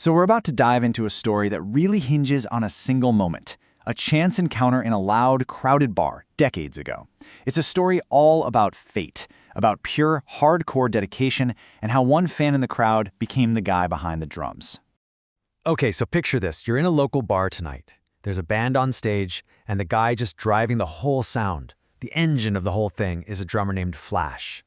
So we're about to dive into a story that really hinges on a single moment, a chance encounter in a loud, crowded bar decades ago. It's a story all about fate, about pure, hardcore dedication, and how one fan in the crowd became the guy behind the drums. Okay, so picture this. You're in a local bar tonight. There's a band on stage, and the guy just driving the whole sound, the engine of the whole thing, is a drummer named Flash.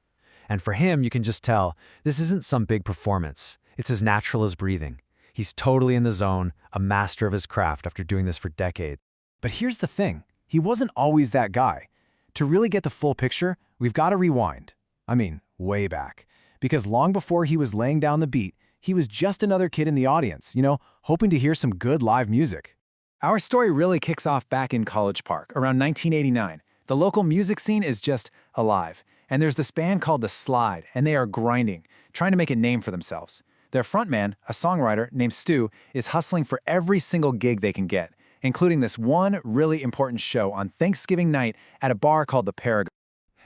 And for him, you can just tell, this isn't some big performance. It's as natural as breathing. He's totally in the zone, a master of his craft after doing this for decades. But here's the thing, he wasn't always that guy. To really get the full picture, we've got to rewind. I mean, way back. Because long before he was laying down the beat, he was just another kid in the audience, hoping to hear some good live music. Our story really kicks off back in College Park, around 1989. The local music scene is just alive. And there's this band called The Slide, and they are grinding, trying to make a name for themselves. Their frontman, a songwriter named Stu, is hustling for every single gig they can get, including this one really important show on Thanksgiving night at a bar called the Paragon.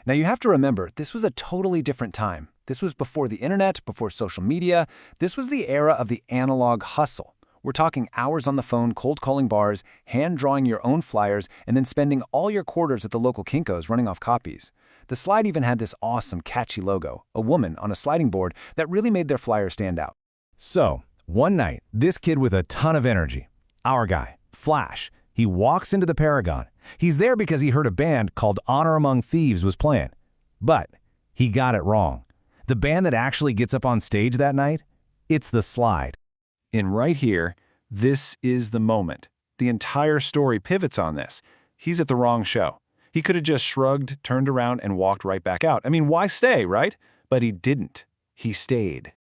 Now you have to remember, this was a totally different time. This was before the internet, before social media. This was the era of the analog hustle. We're talking hours on the phone, cold calling bars, hand drawing your own flyers, and then spending all your quarters at the local Kinko's running off copies. The Slide even had this awesome, catchy logo, a woman on a sliding board that really made their flyer stand out. So, one night, this kid with a ton of energy, our guy, Flash, he walks into the Paragon. He's there because he heard a band called Honor Among Thieves was playing. But he got it wrong. The band that actually gets up on stage that night, it's The Slide. And right here, this is the moment. The entire story pivots on this. He's at the wrong show. He could have just shrugged, turned around, and walked right back out. I mean, why stay, right? But he didn't. He stayed.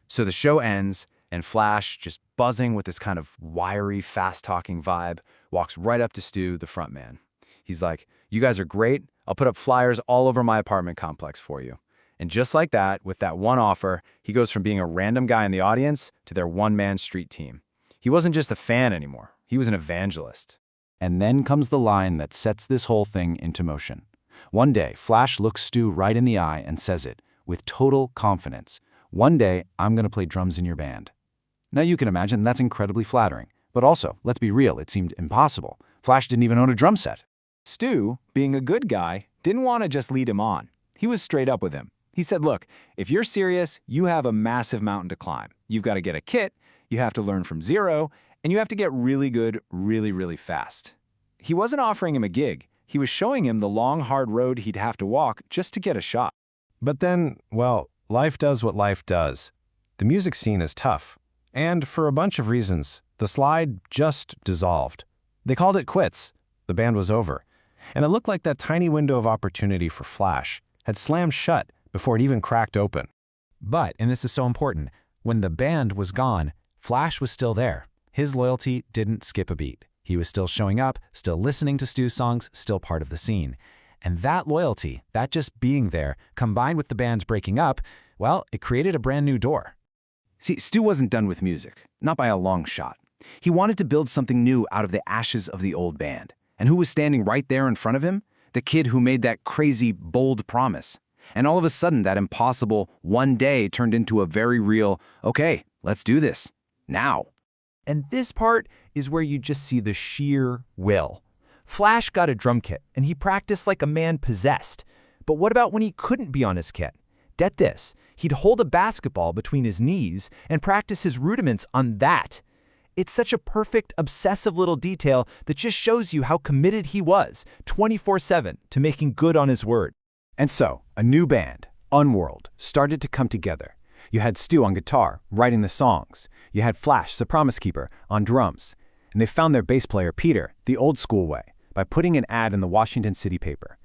So the show ends, and Flash, just buzzing with this kind of wiry, fast-talking vibe, walks right up to Stu, the frontman. He's like, "You guys are great. I'll put up flyers all over my apartment complex for you." And just like that, with that one offer, he goes from being a random guy in the audience to their one-man street team. He wasn't just a fan anymore. He was an evangelist. And then comes the line that sets this whole thing into motion. One day, Flash looks Stu right in the eye and says it, with total confidence. "One day, I'm going to play drums in your band." Now you can imagine that's incredibly flattering. But also, let's be real, it seemed impossible. Flash didn't even own a drum set. Stu, being a good guy, didn't want to just lead him on. He was straight up with him. He said, "Look, if you're serious, you have a massive mountain to climb. You've got to get a kit, you have to learn from zero, and you have to get really good really, really fast." He wasn't offering him a gig. He was showing him the long, hard road he'd have to walk just to get a shot. But then, well, life does what life does. The music scene is tough. And for a bunch of reasons, The Slide just dissolved. They called it quits. The band was over. And it looked like that tiny window of opportunity for Flash had slammed shut before it even cracked open. But, and this is so important, when the band was gone, Flash was still there. His loyalty didn't skip a beat. He was still showing up, still listening to Stu's songs, still part of the scene. And that loyalty, that just being there, combined with the band's breaking up, well, it created a brand new door. See, Stu wasn't done with music, not by a long shot. He wanted to build something new out of the ashes of the old band. And who was standing right there in front of him? The kid who made that crazy, bold promise. And all of a sudden, that impossible one day turned into a very real, "Okay, let's do this. Now." And this part is where you just see the sheer will. Flash got a drum kit, and he practiced like a man possessed. But what about when he couldn't be on his kit? Get this, he'd hold a basketball between his knees and practice his rudiments on that. It's such a perfect, obsessive little detail that just shows you how committed he was, 24/7, to making good on his word. And so, a new band, Unworld, started to come together. You had Stu on guitar, writing the songs. You had Flash, the Promise Keeper, on drums. And they found their bass player, Peter, the old school way, by putting an ad in the Washington City paper.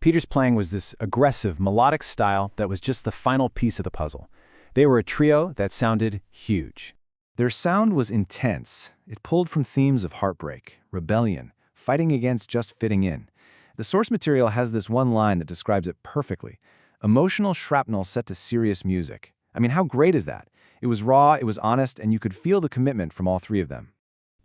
Peter's playing was this aggressive, melodic style that was just the final piece of the puzzle. They were a trio that sounded huge. Their sound was intense. It pulled from themes of heartbreak, rebellion, fighting against just fitting in. The source material has this one line that describes it perfectly. "Emotional shrapnel set to serious music." I mean, how great is that? It was raw, it was honest, and you could feel the commitment from all three of them.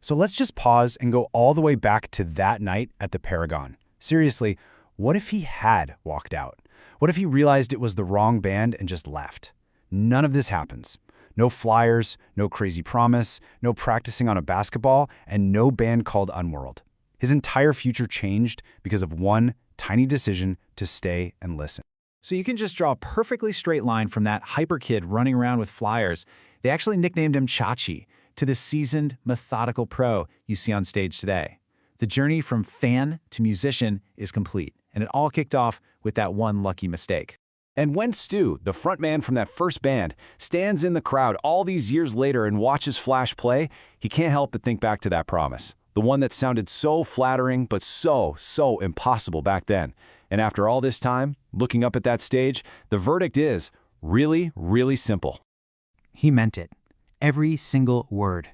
So let's just pause and go all the way back to that night at the Paragon. Seriously, what if he had walked out? What if he realized it was the wrong band and just left? None of this happens. No flyers, no crazy promise, no practicing on a basketball, and no band called Unworld. His entire future changed because of one tiny decision to stay and listen. So you can just draw a perfectly straight line from that hyper kid running around with flyers. They actually nicknamed him Chachi, to the seasoned, methodical pro you see on stage today. The journey from fan to musician is complete, and it all kicked off with that one lucky mistake. And when Stu, the frontman from that first band, stands in the crowd all these years later and watches Flash play, he can't help but think back to that promise. The one that sounded so flattering but so impossible back then. And after all this time, looking up at that stage, the verdict is really simple. He meant it. Every single word.